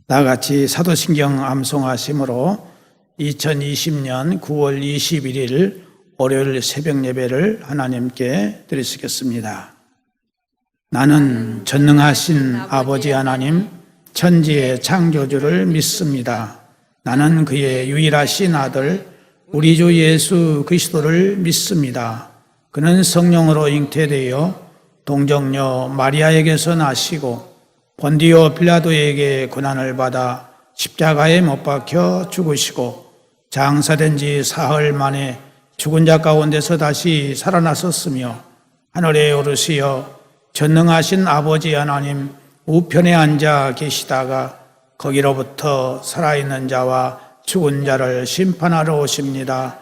나같이 사도신경 암송하심으로 2020년 9월 21일 월요일 새벽 예배를 하나님께 드리시겠습니다. 나는 전능하신 아버지 하나님, 천지의 창조주를 믿습니다. 나는 그의 유일하신 아들, 우리 주 예수 그리스도를 믿습니다. 그는 성령으로 잉태되어 동정녀 마리아에게서 나시고 본디오 빌라도에게 고난을 받아 십자가에 못 박혀 죽으시고 장사된 지 사흘 만에 죽은 자 가운데서 다시 살아나셨으며 하늘에 오르시어 전능하신 아버지 하나님 우편에 앉아 계시다가 거기로부터 살아있는 자와 죽은 자를 심판하러 오십니다.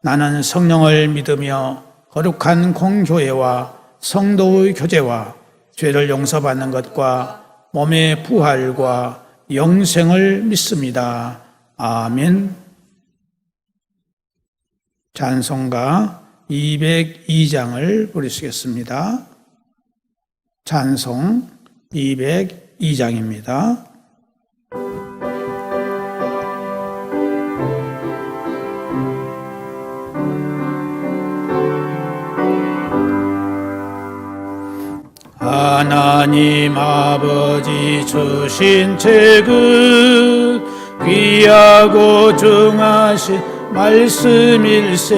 나는 성령을 믿으며 거룩한 공교회와 성도의 교제와 죄를 용서받는 것과 몸의 부활과 영생을 믿습니다. 아멘. 찬송가 202장을 부르시겠습니다. 찬송 202장입니다. 하나님 아버지 주신 책은 귀하고 중하신 말씀일세.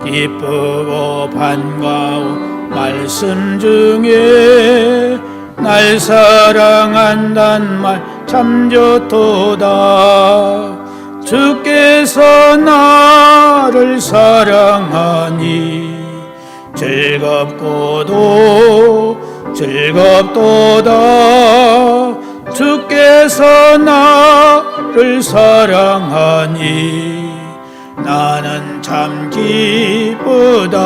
기쁘고 반가운 말씀 중에 날 사랑한단 말 참 좋도다. 주께서 나를 사랑하니 즐겁고도 즐겁도다. 주께서 나를 사랑하니 나는 참 기쁘다.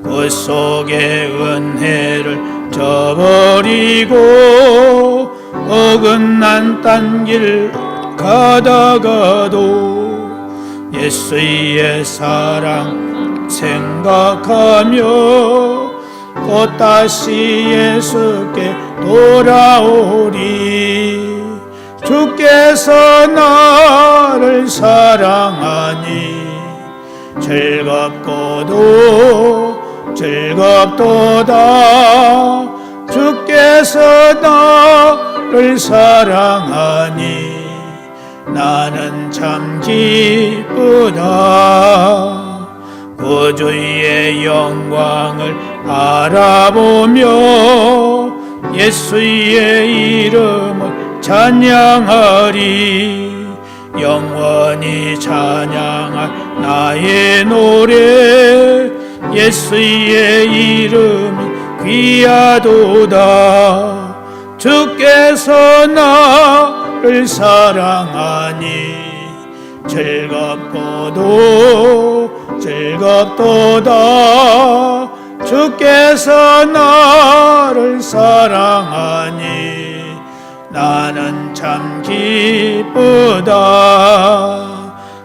그 속에 은혜를 저버리고 어긋난 딴 길 가다가도 예수의 사랑 생각하며 곧 다시 예수께 돌아오리. 주께서 나를 사랑하니 즐겁고도 즐겁도다. 주께서 나를 사랑하니 나는 참 기쁘다. 구주의 영광을 알아보며 예수의 이름을 찬양하리. 영원히 찬양할 나의 노래 예수의 이름이 귀하도다. 주께서 나를 사랑하니 즐겁고도 즐겁도다. 주께서 나를 사랑하니 나는 참 기쁘다.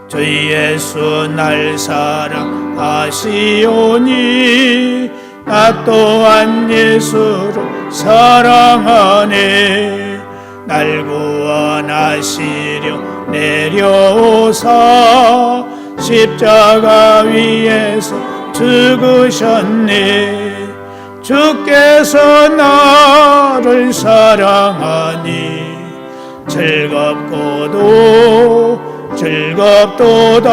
주 예수 날 사랑하시오니 나 또한 예수를 사랑하네. 날 구원하시려 내려오사 십자가 위에서 죽으셨네. 주께서 나를 사랑하니 즐겁고도 즐겁도다.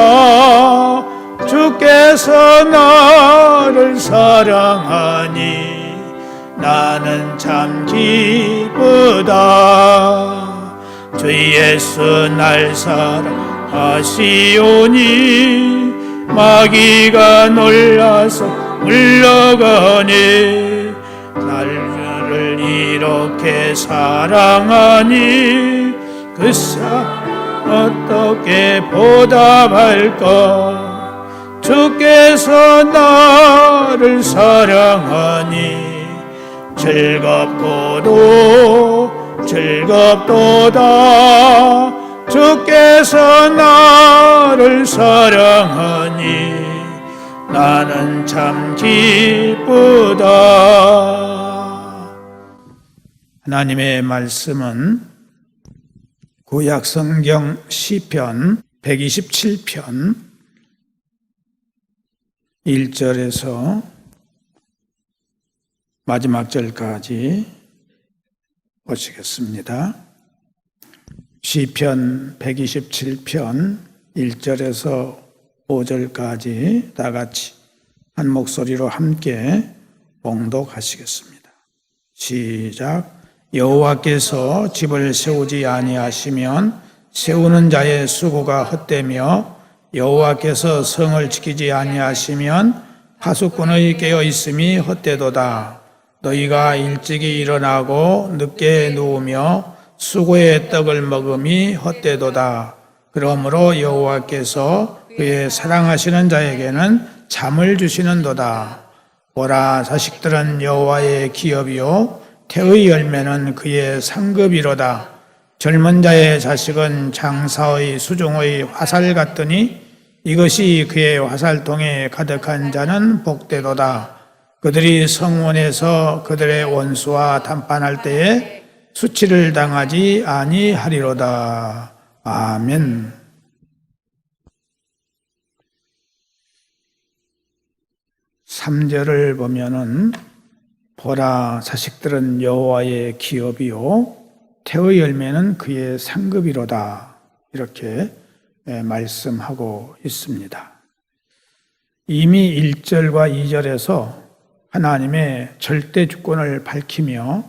주께서 나를 사랑하니 나는 참 기쁘다. 주 예수 날 사랑하시오니 마귀가 놀라서 물러가네. 나를 이렇게 사랑하니 그 어떻게 보답할까. 주께서 나를 사랑하니 즐겁고도 즐겁도다. 주께서 나를 사랑하니 나는 참 기쁘다. 하나님의 말씀은 구약 성경 시편 127편 1절에서 마지막 절까지 보시겠습니다. 시편 127편 1절에서 5절까지 다 같이 한 목소리로 함께 봉독하시겠습니다. 시작. 여호와께서 집을 세우지 아니하시면 세우는 자의 수고가 헛되며 여호와께서 성을 지키지 아니하시면 파수꾼의 깨어있음이 헛되도다. 너희가 일찍이 일어나고 늦게 누우며 수고의 떡을 먹음이 헛되도다. 그러므로 여호와께서 그의 사랑하시는 자에게는 잠을 주시는도다. 보라, 자식들은 여호와의 기업이요 태의 열매는 그의 상급이로다. 젊은 자의 자식은 장사의 수종의 화살 같더니 이것이 그의 화살통에 가득한 자는 복되도다. 그들이 성원에서 그들의 원수와談판할 때에 수치를 당하지 아니하리로다. 아멘. (3절을) 보면은 보라, 자식들은 여호와의 기업이요 태의 열매는 그의 상급이로다, 이렇게 말씀하고 있습니다. 이미 1절과 2절에서 하나님의 절대 주권을 밝히며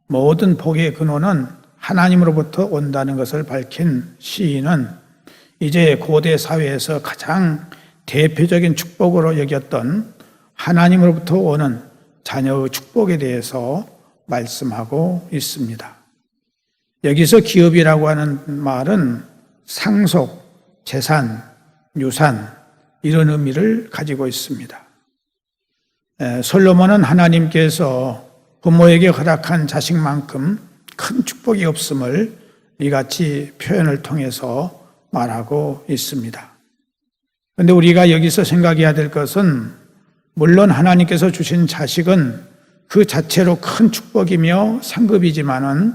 모든 복의 근원은 하나님으로부터 온다는 것을 밝힌 시인은 이제 고대 사회에서 가장 대표적인 축복으로 여겼던 하나님으로부터 오는 자녀의 축복에 대해서 말씀하고 있습니다. 여기서 기업이라고 하는 말은 상속, 재산, 유산 이런 의미를 가지고 있습니다. 솔로몬은 하나님께서 부모에게 허락한 자식만큼 큰 축복이 없음을 이같이 표현을 통해서 말하고 있습니다. 그런데 우리가 여기서 생각해야 될 것은 물론 하나님께서 주신 자식은 그 자체로 큰 축복이며 상급이지만은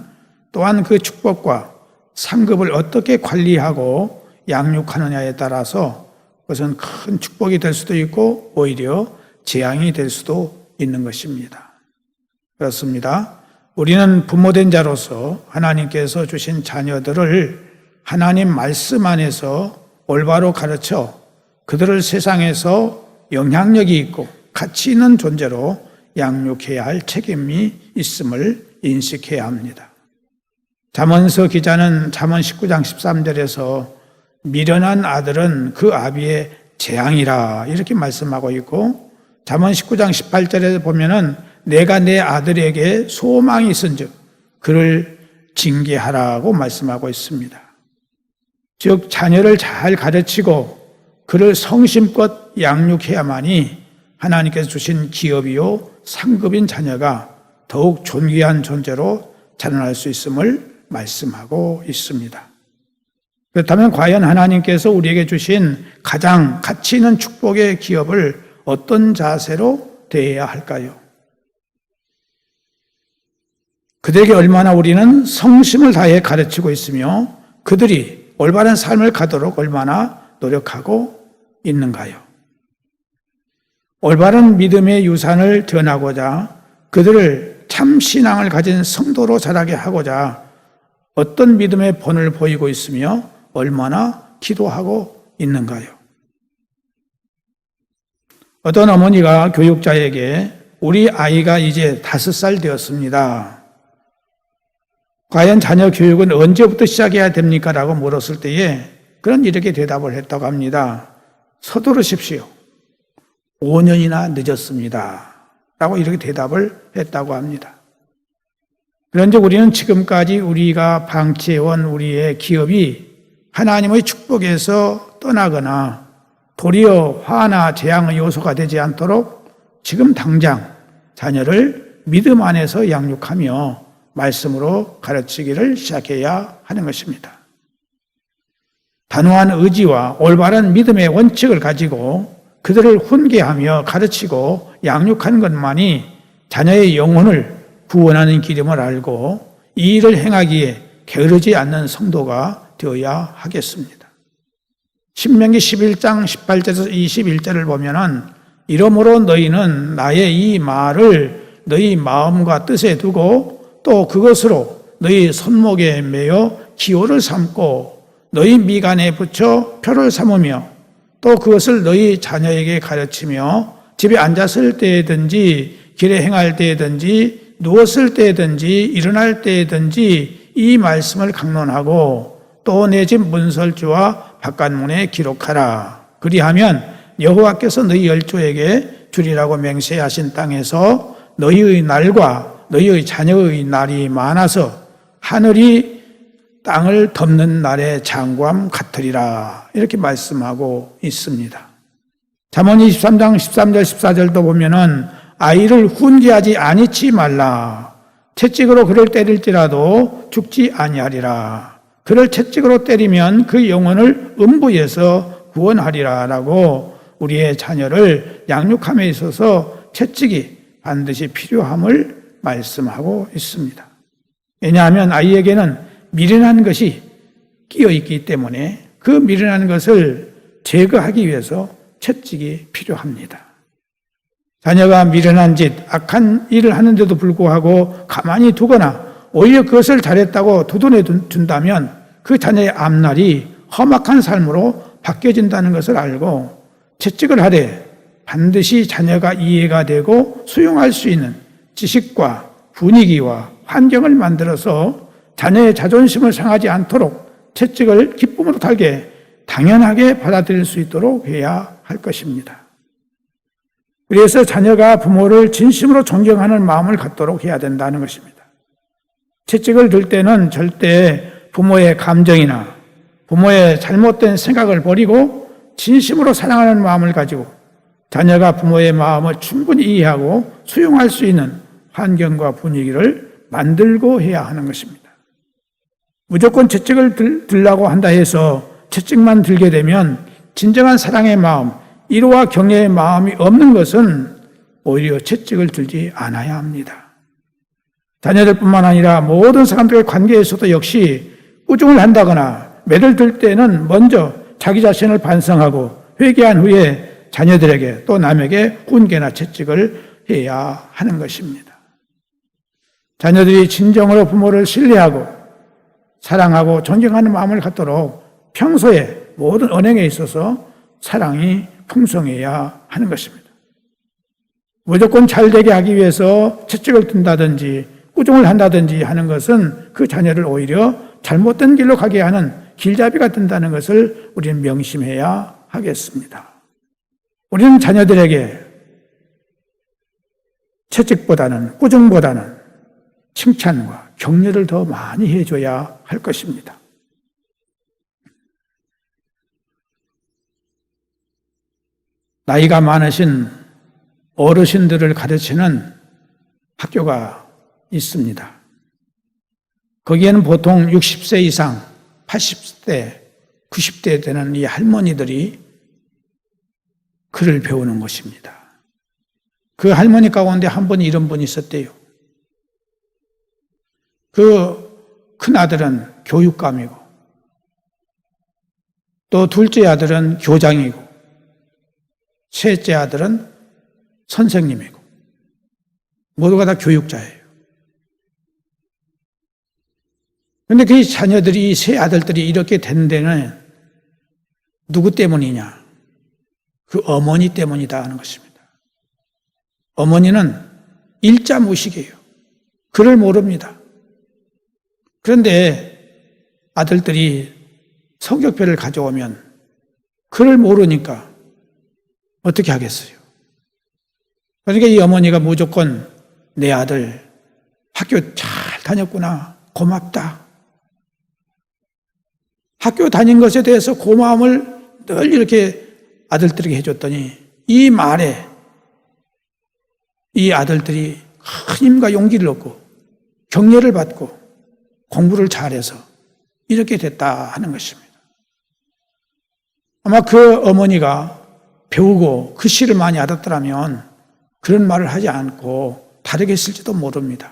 또한 그 축복과 상급을 어떻게 관리하고 양육하느냐에 따라서 그것은 큰 축복이 될 수도 있고 오히려 재앙이 될 수도 있는 것입니다. 그렇습니다. 우리는 부모된 자로서 하나님께서 주신 자녀들을 하나님 말씀 안에서 올바로 가르쳐 그들을 세상에서 영향력이 있고 가치 있는 존재로 양육해야 할 책임이 있음을 인식해야 합니다. 잠언서 기자는 잠언 19장 13절에서 미련한 아들은 그 아비의 재앙이라 이렇게 말씀하고 있고, 잠언 19장 18절에 보면은 내가 내 아들에게 소망이 있은즉 그를 징계하라고 말씀하고 있습니다. 즉 자녀를 잘 가르치고 그를 성심껏 양육해야만이 하나님께서 주신 기업이요 상급인 자녀가 더욱 존귀한 존재로 자라날 수 있음을 말씀하고 있습니다. 그렇다면 과연 하나님께서 우리에게 주신 가장 가치 있는 축복의 기업을 어떤 자세로 대해야 할까요? 그들에게 얼마나 우리는 성심을 다해 가르치고 있으며 그들이 올바른 삶을 가도록 얼마나 노력하고 있는가요? 올바른 믿음의 유산을 전하고자 그들을 참 신앙을 가진 성도로 자라게 하고자 어떤 믿음의 본을 보이고 있으며 얼마나 기도하고 있는가요? 어떤 어머니가 교육자에게 우리 아이가 이제 5살 되었습니다. 과연 자녀 교육은 언제부터 시작해야 됩니까? 라고 물었을 때에 그런 이렇게 대답을 했다고 합니다. 서두르십시오. 5년이나 늦었습니다. 라고 이렇게 대답을 했다고 합니다. 그런데 우리는 지금까지 우리가 방치해온 우리의 기업이 하나님의 축복에서 떠나거나 도리어 화나 재앙의 요소가 되지 않도록 지금 당장 자녀를 믿음 안에서 양육하며 말씀으로 가르치기를 시작해야 하는 것입니다. 단호한 의지와 올바른 믿음의 원칙을 가지고 그들을 훈계하며 가르치고 양육하는 것만이 자녀의 영혼을 구원하는 길임을 알고 이 일을 행하기에 게으르지 않는 성도가 되어야 하겠습니다. 신명기 11장 18절에서 21절을 보면은 이러므로 너희는 나의 이 말을 너희 마음과 뜻에 두고 또 그것으로 너희 손목에 매어 기호를 삼고 너희 미간에 붙여 표를 삼으며 또 그것을 너희 자녀에게 가르치며 집에 앉았을 때든지 길에 행할 때든지 누웠을 때든지 일어날 때든지 이 말씀을 강론하고 또 내 집 문설주와 바깥문에 기록하라. 그리하면 여호와께서 너희 열조에게 주리라고 맹세하신 땅에서 너희의 날과 너희의 자녀의 날이 많아서 하늘이 땅을 덮는 날의 장구함 같으리라. 이렇게 말씀하고 있습니다. 잠언 23장 13절 14절도 보면은 아이를 훈계하지 아니치 말라. 채찍으로 그를 때릴지라도 죽지 아니하리라. 그를 채찍으로 때리면 그 영혼을 음부에서 구원하리라 라고 우리의 자녀를 양육함에 있어서 채찍이 반드시 필요함을 말씀하고 있습니다. 왜냐하면 아이에게는 미련한 것이 끼어 있기 때문에 그 미련한 것을 제거하기 위해서 채찍이 필요합니다. 자녀가 미련한 짓, 악한 일을 하는데도 불구하고 가만히 두거나 오히려 그것을 잘했다고 두둔해 준다면 그 자녀의 앞날이 험악한 삶으로 바뀌어진다는 것을 알고 채찍을 하되 반드시 자녀가 이해가 되고 수용할 수 있는 지식과 분위기와 환경을 만들어서 자녀의 자존심을 상하지 않도록 채찍을 기쁨으로 달게 당연하게 받아들일 수 있도록 해야 할 것입니다. 그래서 자녀가 부모를 진심으로 존경하는 마음을 갖도록 해야 된다는 것입니다. 채찍을 들 때는 절대 부모의 감정이나 부모의 잘못된 생각을 버리고 진심으로 사랑하는 마음을 가지고 자녀가 부모의 마음을 충분히 이해하고 수용할 수 있는 환경과 분위기를 만들고 해야 하는 것입니다. 무조건 채찍을 들라고 한다 해서 채찍만 들게 되면 진정한 사랑의 마음, 위로와 격려의 마음이 없는 것은 오히려 채찍을 들지 않아야 합니다. 자녀들뿐만 아니라 모든 사람들의 관계에서도 역시 꾸중을 한다거나 매를 들 때는 먼저 자기 자신을 반성하고 회개한 후에 자녀들에게 또 남에게 훈계나 채찍을 해야 하는 것입니다. 자녀들이 진정으로 부모를 신뢰하고 사랑하고 존경하는 마음을 갖도록 평소에 모든 언행에 있어서 사랑이 풍성해야 하는 것입니다. 무조건 잘되게 하기 위해서 채찍을 든다든지 꾸중을 한다든지 하는 것은 그 자녀를 오히려 잘못된 길로 가게 하는 길잡이가 된다는 것을 우리는 명심해야 하겠습니다. 우리는 자녀들에게 채찍보다는 꾸중보다는 칭찬과 격려를 더 많이 해줘야 할 것입니다. 나이가 많으신 어르신들을 가르치는 학교가 있습니다. 거기에는 보통 60세 이상, 80대, 90대 되는 이 할머니들이 글을 배우는 것입니다. 그 할머니 가운데 한 분이 이런 분이 있었대요. 그 큰아들은 교육감이고 또 둘째 아들은 교장이고 셋째 아들은 선생님이고 모두가 다 교육자예요. 그런데 그 자녀들이, 이 세 아들들이 이렇게 된 데는 누구 때문이냐? 그 어머니 때문이다 하는 것입니다. 어머니는 일자무식이에요. 글을 모릅니다. 그런데 아들들이 성적표를 가져오면 글을 모르니까 어떻게 하겠어요? 그러니까 이 어머니가 무조건 내 아들 학교 잘 다녔구나, 고맙다. 학교 다닌 것에 대해서 고마움을 늘 이렇게 아들들에게 해줬더니 이 말에 이 아들들이 큰 힘과 용기를 얻고 격려를 받고 공부를 잘해서 이렇게 됐다 하는 것입니다. 아마 그 어머니가 배우고 글씨를 많이 알았더라면 그런 말을 하지 않고 다르게 했을지도 모릅니다.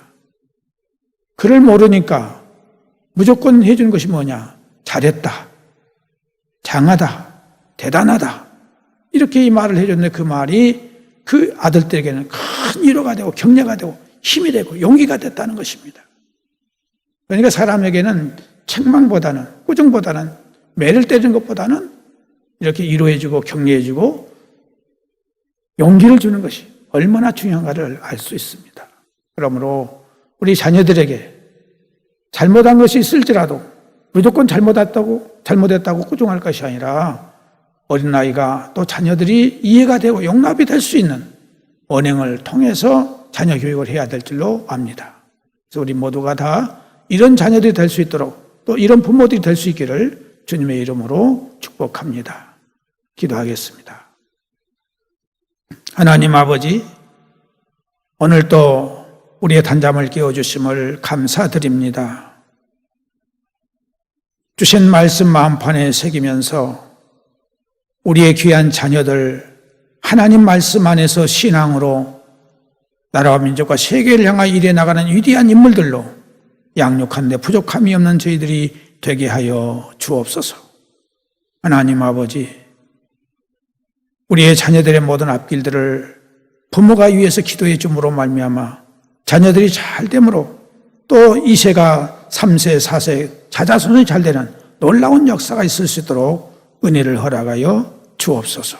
그를 모르니까 무조건 해주는 것이 뭐냐? 잘했다, 장하다, 대단하다, 이렇게 이 말을 해줬는데 그 말이 그 아들들에게는 큰 위로가 되고 격려가 되고 힘이 되고 용기가 됐다는 것입니다. 그러니까 사람에게는 책망보다는, 꾸중보다는, 매를 때리는 것보다는 이렇게 위로해주고 격려해주고 용기를 주는 것이 얼마나 중요한가를 알 수 있습니다. 그러므로 우리 자녀들에게 잘못한 것이 있을지라도 무조건 잘못했다고 꾸중할 것이 아니라 어린아이가 또 자녀들이 이해가 되고 용납이 될 수 있는 언행을 통해서 자녀 교육을 해야 될 줄로 압니다. 그래서 우리 모두가 다 이런 자녀들이 될 수 있도록 또 이런 부모들이 될 수 있기를 주님의 이름으로 축복합니다. 기도하겠습니다. 하나님 아버지, 오늘 또 우리의 단잠을 깨워주심을 감사드립니다. 주신 말씀 마음판에 새기면서 우리의 귀한 자녀들 하나님 말씀 안에서 신앙으로 나라와 민족과 세계를 향하여 일해 나가는 위대한 인물들로 양육한 데 부족함이 없는 저희들이 되게 하여 주옵소서. 하나님 아버지, 우리의 자녀들의 모든 앞길들을 부모가 위해서 기도해 줌으로 말미암아 자녀들이 잘 되므로 또 2세가 3세, 4세 자자손이 잘 되는 놀라운 역사가 있을 수 있도록 은혜를 허락하여 주옵소서.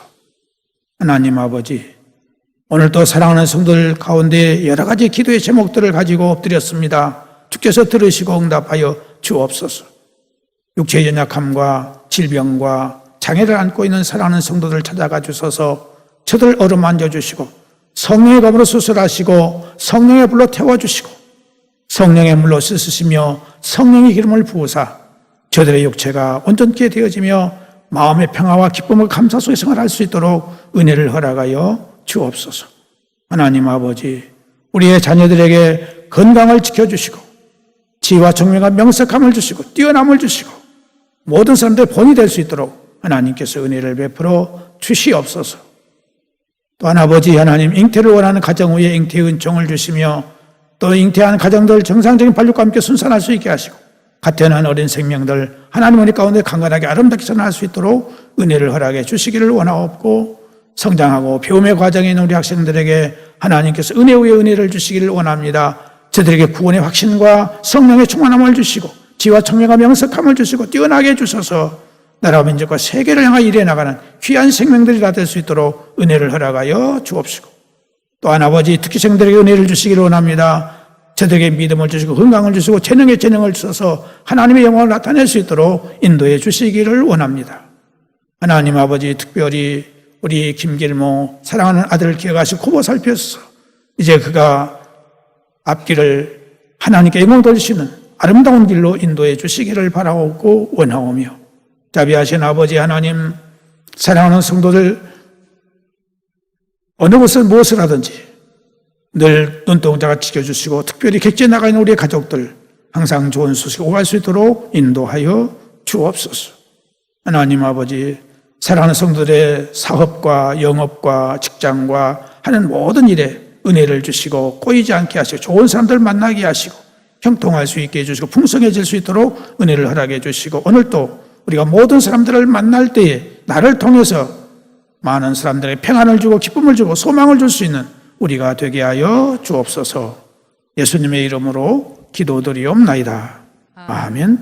하나님 아버지, 오늘도 사랑하는 성도들 가운데 여러 가지 기도의 제목들을 가지고 엎드렸습니다. 주께서 들으시고 응답하여 주옵소서. 육체의 연약함과 질병과 장애를 안고 있는 사랑하는 성도들 찾아가 주셔서 저들 어루만져 주시고 성령의 검으로 수술하시고 성령의 불로 태워주시고 성령의 물로 씻으시며 성령의 기름을 부으사 저들의 육체가 온전케 되어지며 마음의 평화와 기쁨과 감사 속에 생활할 수 있도록 은혜를 허락하여 주옵소서. 하나님 아버지, 우리의 자녀들에게 건강을 지켜주시고 지혜와 총명과 명석함을 주시고 뛰어남을 주시고 모든 사람들의 본이 될 수 있도록 하나님께서 은혜를 베풀어 주시옵소서. 또한 아버지 하나님, 잉태를 원하는 가정 위에 잉태의 은총을 주시며 또 잉태한 가정들 정상적인 발육과 함께 순산할 수 있게 하시고 갓 태어난 어린 생명들 하나님 은혜 가운데 강건하게 아름답게 선할 수 있도록 은혜를 허락해 주시기를 원하옵고, 성장하고 배움의 과정에 있는 우리 학생들에게 하나님께서 은혜 위에 은혜를 주시기를 원합니다. 저들에게 구원의 확신과 성령의 충만함을 주시고 지혜와 총명과 명석함을 주시고 뛰어나게 해주셔서 나라와 민족과 세계를 향하여 일해 나가는 귀한 생명들이 다 될 수 있도록 은혜를 허락하여 주옵시고, 또한 아버지 특기생들에게 은혜를 주시기를 원합니다. 저들에게 믿음을 주시고 건강을 주시고 재능을 주셔서 하나님의 영광을 나타낼 수 있도록 인도해 주시기를 원합니다. 하나님 아버지, 특별히 우리 김길모 사랑하는 아들을 기억하시고 굽어 살펴서 이제 그가 앞길을 하나님께 영광 돌리시는 아름다운 길로 인도해 주시기를 바라옵고 원하오며, 자비하신 아버지 하나님, 사랑하는 성도들 어느 곳에 무엇을 하든지 늘 눈동자가 지켜주시고 특별히 객지에 나가 있는 우리의 가족들 항상 좋은 소식 오갈 수 있도록 인도하여 주옵소서. 하나님 아버지, 사랑하는 성도들의 사업과 영업과 직장과 하는 모든 일에 은혜를 주시고 꼬이지 않게 하시고 좋은 사람들 만나게 하시고 형통할 수 있게 해주시고 풍성해질 수 있도록 은혜를 허락해 주시고, 오늘도 우리가 모든 사람들을 만날 때에 나를 통해서 많은 사람들에게 평안을 주고 기쁨을 주고 소망을 줄 수 있는 우리가 되게 하여 주옵소서. 예수님의 이름으로 기도드리옵나이다. 아멘.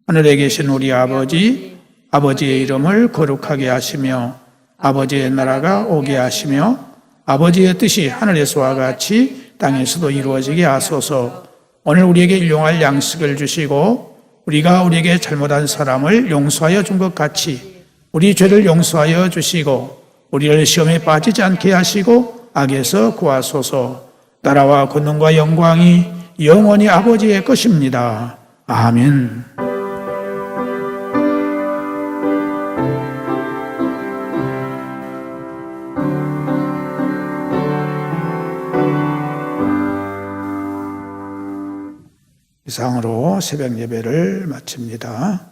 하늘에 계신 우리 아버지, 아버지의 이름을 거룩하게 하시며 아버지의 나라가 오게 하시며 아버지의 뜻이 하늘에서와 같이 땅에서도 이루어지게 하소서. 오늘 우리에게 일용할 양식을 주시고 우리가 우리에게 잘못한 사람을 용서하여 준 것 같이 우리 죄를 용서하여 주시고 우리를 시험에 빠지지 않게 하시고 악에서 구하소서. 나라와 권능과 영광이 영원히 아버지의 것입니다. 아멘. 이상으로 새벽 예배를 마칩니다.